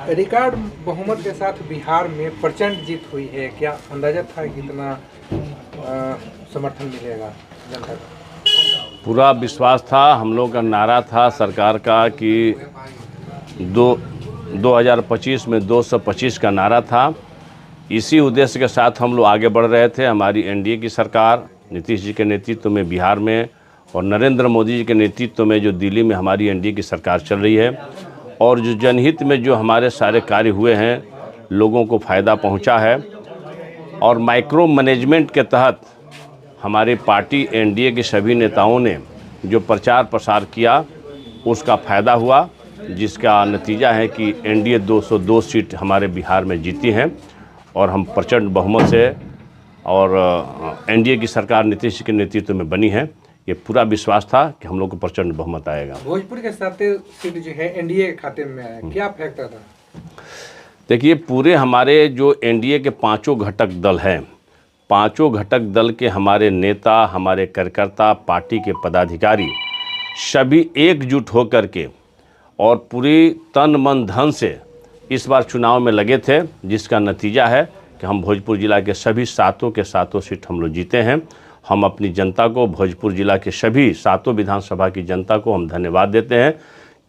Record बहुमत के साथ बिहार में प्रचंड जीत हुई है, क्या अंदाजा था कि इतना समर्थन मिलेगा जनता का? पूरा विश्वास था। हम लोग का नारा था सरकार का कि 2025 में 225 का नारा था। इसी उद्देश्य के साथ हम लोग आगे बढ़ रहे थे। हमारी एनडीए की सरकार नीतीश जी के नेतृत्व में बिहार में और नरेंद्र मोदी जी के नेतृत्व में जो दिल्ली में हमारी एनडीए की सरकार चल रही है, और जो जनहित में जो हमारे सारे कार्य हुए हैं, लोगों को फ़ायदा पहुंचा है। और माइक्रो मैनेजमेंट के तहत हमारी पार्टी एनडीए के सभी नेताओं ने जो प्रचार प्रसार किया उसका फ़ायदा हुआ, जिसका नतीजा है कि एनडीए 202 सीट हमारे बिहार में जीती हैं और हम प्रचंड बहुमत से और एनडीए की सरकार नीतीश जी के नेतृत्व में बनी है। ये पूरा विश्वास था कि हम लोग को प्रचंड बहुमत आएगा। भोजपुर के 7 सीट जो है एनडीए के खाते में आया, क्या फैक्टर था? देखिए, पूरे हमारे जो एनडीए के 5 घटक दल हैं, 5 घटक दल के हमारे नेता, हमारे कार्यकर्ता, पार्टी के पदाधिकारी सभी एकजुट होकर के और पूरी तन मन धन से इस बार चुनाव में लगे थे, जिसका नतीजा है कि हम भोजपुर ज़िला के सभी 7 के 7 सीट हम लोग जीते हैं। हम अपनी जनता को, भोजपुर ज़िला के सभी 7 विधानसभा की जनता को हम धन्यवाद देते हैं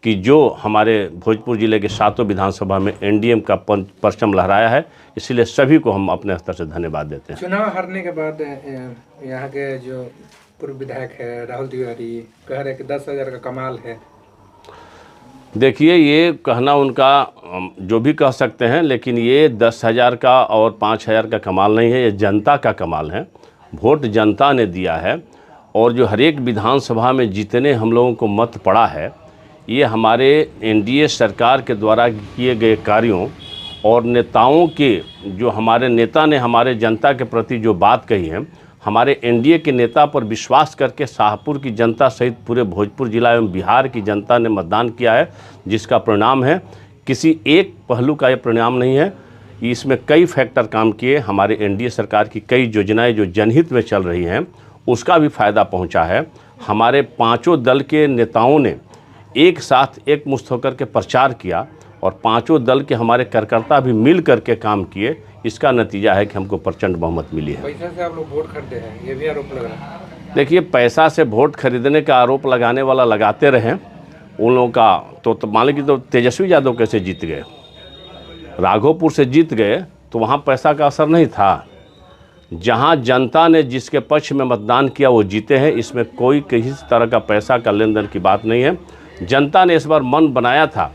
कि जो हमारे भोजपुर ज़िले के 7 विधानसभा में एनडीए का परचम लहराया है, इसलिए सभी को हम अपने स्तर से धन्यवाद देते हैं। चुनाव हारने के बाद यहाँ के जो पूर्व विधायक है राहुल तिवारी कह रहे कि 10,000 का कमाल है। देखिए, ये कहना उनका जो भी कह सकते हैं, लेकिन ये 10,000 का और 5,000 का कमाल नहीं है, ये जनता का कमाल है। वोट जनता ने दिया है और जो हर एक विधानसभा में जितने हम लोगों को मत पड़ा है, ये हमारे एनडीए सरकार के द्वारा किए गए कार्यों और नेताओं के, जो हमारे नेता ने हमारे जनता के प्रति जो बात कही है, हमारे एनडीए के नेता पर विश्वास करके शाहपुर की जनता सहित पूरे भोजपुर जिला एवं बिहार की जनता ने मतदान किया है, जिसका परिणाम है। किसी एक पहलू का ये परिणाम नहीं है, इसमें कई फैक्टर काम किए। हमारे एनडीए सरकार की कई योजनाएं जो जनहित में चल रही हैं, उसका भी फ़ायदा पहुंचा है। हमारे 5 दल के नेताओं ने एक साथ एक मुश्त होकर के प्रचार किया और 5 दल के हमारे कार्यकर्ता भी मिल करके काम किए। इसका नतीजा है कि हमको प्रचंड बहुमत मिली है। पैसा से आप लोग वोट खरीदे हैं, ये भी आरोप लग रहा है। देखिए, पैसा से वोट खरीदने का आरोप लगाने वाला लगाते रहे उन लोगों का, तो मान लीजिए तो तेजस्वी यादव कैसे जीत गए, राघोपुर से जीत गए, तो वहाँ पैसा का असर नहीं था। जहाँ जनता ने जिसके पक्ष में मतदान किया वो जीते हैं, इसमें कोई किसी तरह का पैसा का लेन देन की बात नहीं है। जनता ने इस बार मन बनाया था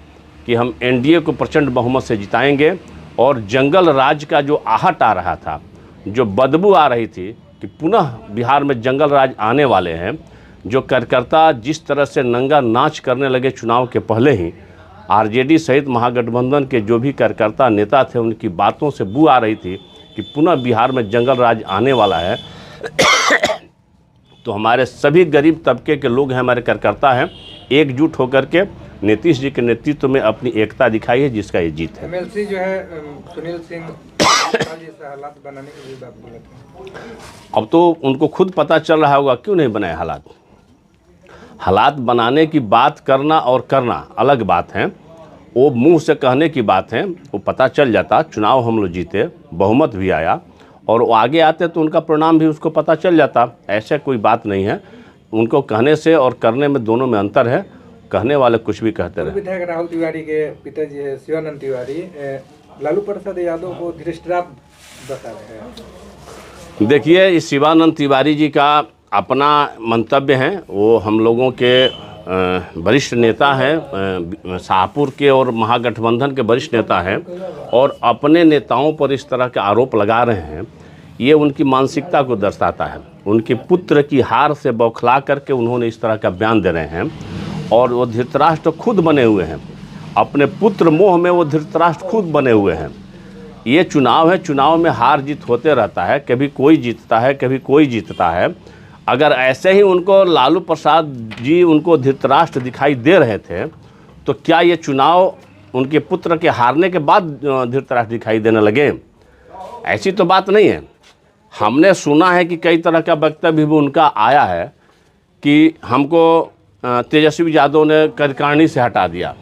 कि हम एनडीए को प्रचंड बहुमत से जिताएंगे और जंगल राज का जो आहट आ रहा था, जो बदबू आ रही थी कि पुनः बिहार में जंगल राज आने वाले हैं, जो कार्यकर्ता जिस तरह से नंगा नाच करने लगे चुनाव के पहले ही, आरजेडी सहित महागठबंधन के जो भी कार्यकर्ता नेता थे, उनकी बातों से बू आ रही थी कि पुनः बिहार में जंगल राज आने वाला है। तो हमारे सभी गरीब तबके के लोग हैं, हमारे कार्यकर्ता हैं, एकजुट होकर के नीतीश जी के नेतृत्व में अपनी एकता दिखाई है, जिसका ये जीत है। एमएलसी जो है सुनील सिंह जैसा हालात बनाने की भी बात बोले थे। अब तो उनको खुद पता चल रहा होगा क्यों नहीं बनाए हालात। हालात बनाने की बात करना और करना अलग बात है, वो मुंह से कहने की बात है। वो पता चल जाता, चुनाव हम लोग जीते, बहुमत भी आया और वो आगे आते तो उनका परिणाम भी उसको पता चल जाता। ऐसा कोई बात नहीं है, उनको कहने से और करने में दोनों में अंतर है। कहने वाले कुछ भी कहते रहे। विधायक राहुल तिवारी के पिताजी है शिवानंद तिवारी लालू प्रसाद यादव को धृष्टराज बता रहे हैं। देखिए, इस शिवानंद तिवारी जी का अपना मंतव्य है। वो हम लोगों के वरिष्ठ नेता हैं, शाहपुर के और महागठबंधन के वरिष्ठ नेता हैं, और अपने नेताओं पर इस तरह के आरोप लगा रहे हैं। ये उनकी मानसिकता को दर्शाता है। उनके पुत्र की हार से बौखला करके उन्होंने इस तरह का बयान दे रहे हैं, और वो धृतराष्ट्र खुद बने हुए हैं। अपने पुत्र मोह में वो धृतराष्ट्र खुद बने हुए हैं। ये चुनाव है, चुनाव में हार जीत होते रहता है, कभी कोई जीतता है, कभी कोई जीतता है। अगर ऐसे ही उनको लालू प्रसाद जी उनको धृतराष्ट्र दिखाई दे रहे थे, तो क्या ये चुनाव उनके पुत्र के हारने के बाद धृतराष्ट्र दिखाई देने लगे? ऐसी तो बात नहीं है। हमने सुना है कि कई तरह का वक्तव्य भी उनका आया है कि हमको तेजस्वी यादव ने कार्यकारिणी से हटा दिया।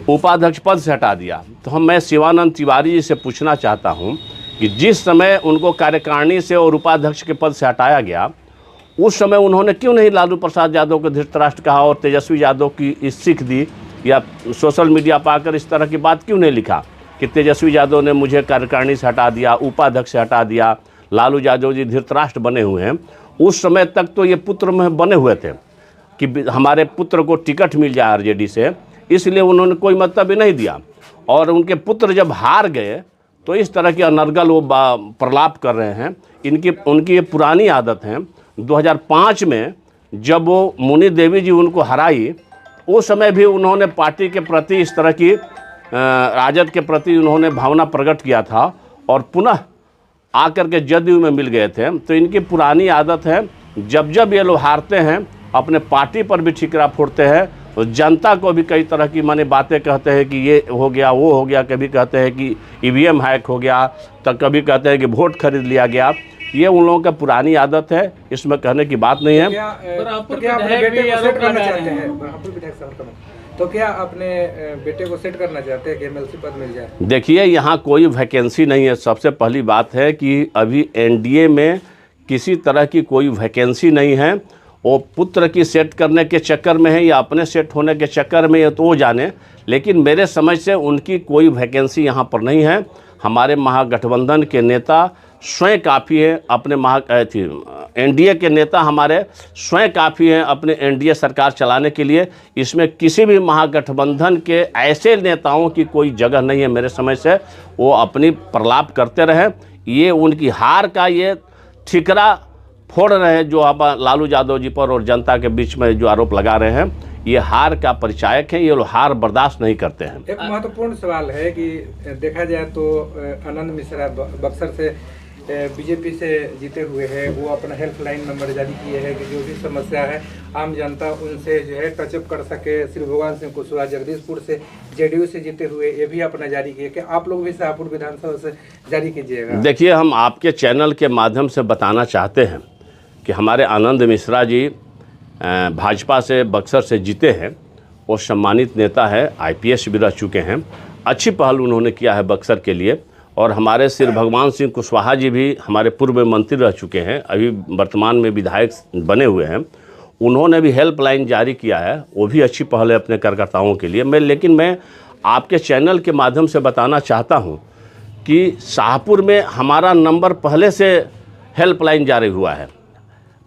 उपाध्यक्ष पद से हटा दिया। तो मैं शिवानंद तिवारी जी से पूछना चाहता हूं कि जिस समय उनको कार्यकारिणी से और उपाध्यक्ष के पद से हटाया गया, उस समय उन्होंने क्यों नहीं लालू प्रसाद यादव को धृतराष्ट्र कहा और तेजस्वी यादव की सीख दी, या सोशल मीडिया पर आकर इस तरह की बात क्यों नहीं लिखा कि तेजस्वी यादव ने मुझे कार्यकारिणी से हटा दिया, उपाध्यक्ष से हटा दिया, लालू यादव जी धृतराष्ट्र बने हुए हैं। उस समय तक तो ये पुत्र में बने हुए थे कि हमारे पुत्र को टिकट मिल जाए आरजेडी से, इसलिए उन्होंने कोई मतलब नहीं दिया। और उनके पुत्र जब हार गए तो इस तरह की अनर्गल वो प्रलाप कर रहे हैं। उनकी ये पुरानी आदत है। 2005 में जब वो मुनि देवी जी उनको हराई, उस समय भी उन्होंने पार्टी के प्रति इस तरह की राजद के प्रति उन्होंने भावना प्रकट किया था और पुनः आकर के जदयू में मिल गए थे। तो इनकी पुरानी आदत है, जब जब ये लोग हारते हैं अपने पार्टी पर भी ठिकरा फोड़ते हैं और जनता को भी कई तरह की माने बातें कहते हैं कि ये हो गया वो हो गया, कभी कहते हैं कि ईवीएम हैक हो गया, तो कभी कहते हैं कि वोट खरीद लिया गया। ये उन लोगों का पुरानी आदत है, इसमें कहने की बात नहीं है। तो क्या अपने बेटे को सेट करना चाहते हैं कि एमएलसी पद मिल जाए? देखिए, यहाँ कोई वैकेंसी नहीं है। सबसे पहली बात है कि अभी एनडीए में किसी तरह की कोई वैकेंसी नहीं है। वो पुत्र की सेट करने के चक्कर में है या अपने सेट होने के चक्कर में है तो वो जाने, लेकिन मेरे समझ से उनकी कोई वैकेंसी यहाँ पर नहीं है। हमारे महागठबंधन के नेता स्वयं काफ़ी है, अपने एनडीए के नेता हमारे स्वयं काफ़ी हैं अपने एनडीए सरकार चलाने के लिए। इसमें किसी भी महागठबंधन के ऐसे नेताओं की कोई जगह नहीं है मेरे समझ से। वो अपनी प्रलाप करते रहे। ये उनकी हार का ये ठिकरा फोड़ रहे हैं जो आप लालू यादव जी पर और जनता के बीच में जो आरोप लगा रहे हैं, ये हार का परिचायक है। ये लोग हार बर्दाश्त नहीं करते हैं। एक महत्वपूर्ण सवाल है कि देखा जाए तो आनंद मिश्रा बक्सर से बीजेपी से जीते हुए हैं, वो अपना हेल्पलाइन नंबर जारी किए हैं कि जो भी समस्या है आम जनता उनसे जो है टचअप कर सके। श्री भगवान सिंह कुशवाहा जगदीशपुर से जेडीयू से जीते हुए ये भी अपना जारी किए कि आप लोग भी शाहपुर विधानसभा से जारी कीजिएगा। देखिए, हम आपके चैनल के माध्यम से बताना चाहते हैं कि हमारे आनंद मिश्रा जी भाजपा से बक्सर से जीते हैं। वो सम्मानित नेता है, आईपीएस भी रह चुके हैं। अच्छी पहल उन्होंने किया है बक्सर के लिए। और हमारे श्री भगवान सिंह कुशवाहा जी भी हमारे पूर्व मंत्री रह चुके हैं, अभी वर्तमान में विधायक बने हुए हैं। उन्होंने भी हेल्पलाइन जारी किया है, वो भी अच्छी पहल है अपने कार्यकर्ताओं के लिए। लेकिन मैं आपके चैनल के माध्यम से बताना चाहता हूँ कि शाहपुर में हमारा नंबर पहले से हेल्पलाइन जारी हुआ है।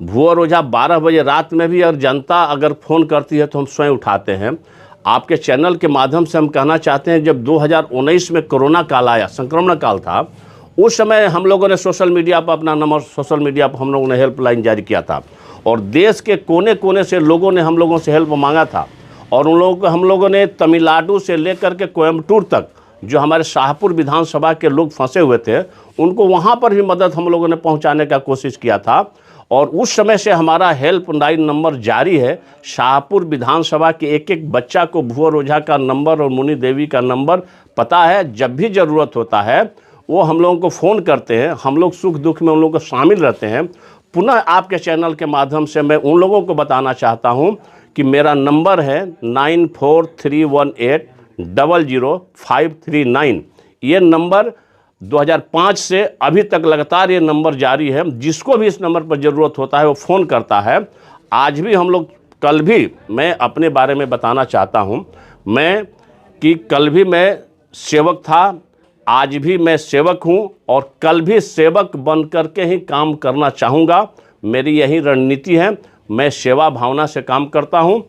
भुआ रोजा 12 बजे रात में भी अगर जनता अगर फ़ोन करती है तो हम स्वयं उठाते हैं। आपके चैनल के माध्यम से हम कहना चाहते हैं, जब 2019 में कोरोना काल आया, संक्रमण काल था, उस समय हम लोगों ने सोशल मीडिया पर अपना नंबर सोशल मीडिया पर हम लोगों ने हेल्पलाइन जारी किया था और देश के कोने कोने से लोगों ने हम लोगों से हेल्प मांगा था। और उन लोगों को हम लोगों ने तमिलनाडु से लेकर के कोयम्बटूर तक जो हमारे शाहपुर विधानसभा के लोग फंसे हुए थे, उनको वहाँ पर भी मदद हम लोगों ने पहुँचाने का कोशिश किया था। और उस समय से हमारा हेल्पलाइन नंबर जारी है। शाहपुर विधानसभा के एक एक बच्चा को भुआ रोजा का नंबर और मुनि देवी का नंबर पता है। जब भी ज़रूरत होता है वो हम लोगों को फ़ोन करते हैं, हम लोग सुख दुख में उन लोगों को शामिल रहते हैं। पुनः आपके चैनल के माध्यम से मैं उन लोगों को बताना चाहता हूं कि मेरा नंबर है 9431800539। ये नंबर 2005 से अभी तक लगातार ये नंबर जारी है। जिसको भी इस नंबर पर ज़रूरत होता है वो फ़ोन करता है। आज भी हम लोग, कल भी मैं अपने बारे में बताना चाहता हूँ कि कल भी मैं सेवक था, आज भी मैं सेवक हूँ और कल भी सेवक बन करके ही काम करना चाहूँगा। मेरी यही रणनीति है। मैं सेवा भावना से काम करता हूँ,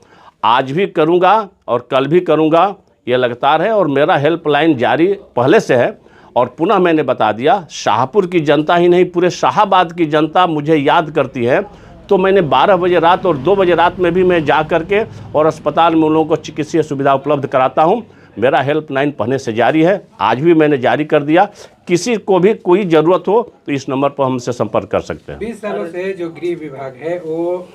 आज भी करूँगा और कल भी करूँगा, ये लगातार है। और मेरा हेल्पलाइन जारी पहले से है। और पुनः मैंने बता दिया, शाहपुर की जनता ही नहीं, पूरे शाहाबाद की जनता मुझे याद करती है। तो मैंने 12 बजे रात और 2 बजे रात में भी मैं जा करके और अस्पताल में उन लोगों को चिकित्सीय सुविधा उपलब्ध कराता हूं। मेरा हेल्पलाइन पहले से जारी है, आज भी मैंने जारी कर दिया। किसी को भी कोई ज़रूरत हो तो इस नंबर पर हमसे संपर्क कर सकते हैं। 20 सालों से जो गृह विभाग है वो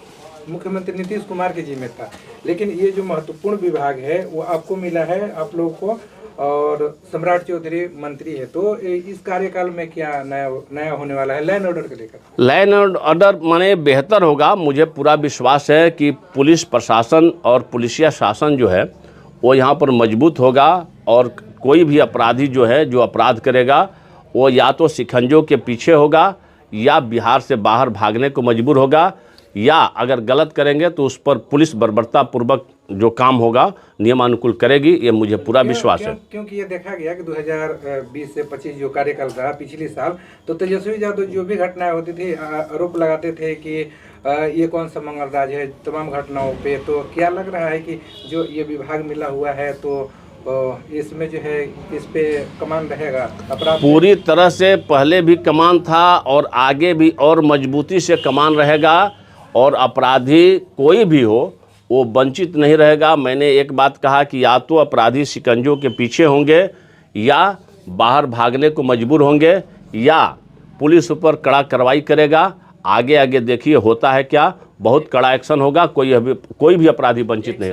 मुख्यमंत्री नीतीश कुमार के जिम्मे था, लेकिन ये जो महत्वपूर्ण विभाग है वो आपको मिला है, आप लोग को, और सम्राट चौधरी मंत्री है। तो इस कार्यकाल में क्या नया होने वाला है लैंड ऑर्डर को लेकर? लैंड ऑर्डर माने बेहतर होगा। मुझे पूरा विश्वास है कि पुलिस प्रशासन और पुलिसिया शासन जो है वो यहाँ पर मजबूत होगा और कोई भी अपराधी जो है, जो अपराध करेगा, वो या तो शिकंजों के पीछे होगा या बिहार से बाहर भागने को मजबूर होगा, या अगर गलत करेंगे तो उस पर पुलिस बर्बरतापूर्वक जो काम होगा नियमानुकूल करेगी, ये मुझे पूरा विश्वास है। क्योंकि ये देखा गया कि 2020 से 25 जो कार्यकाल रहा पिछले साल, तो तेजस्वी यादव जो भी घटनाएं होती थी आरोप लगाते थे कि ये कौन सा मंगलराज है तमाम घटनाओं पे। तो क्या लग रहा है कि जो ये विभाग मिला हुआ है तो इसमें जो है इस पे कमान रहेगा अपराध? पूरी तरह से पहले भी कमान था और आगे भी और मजबूती से कमान रहेगा, और अपराधी कोई भी हो वो वंचित नहीं रहेगा। मैंने एक बात कहा कि या तो अपराधी शिकंजों के पीछे होंगे या बाहर भागने को मजबूर होंगे, या पुलिस ऊपर कड़ा कार्रवाई करेगा। आगे आगे देखिए होता है क्या, बहुत कड़ा एक्शन होगा, कोई भी अपराधी वंचित नहीं।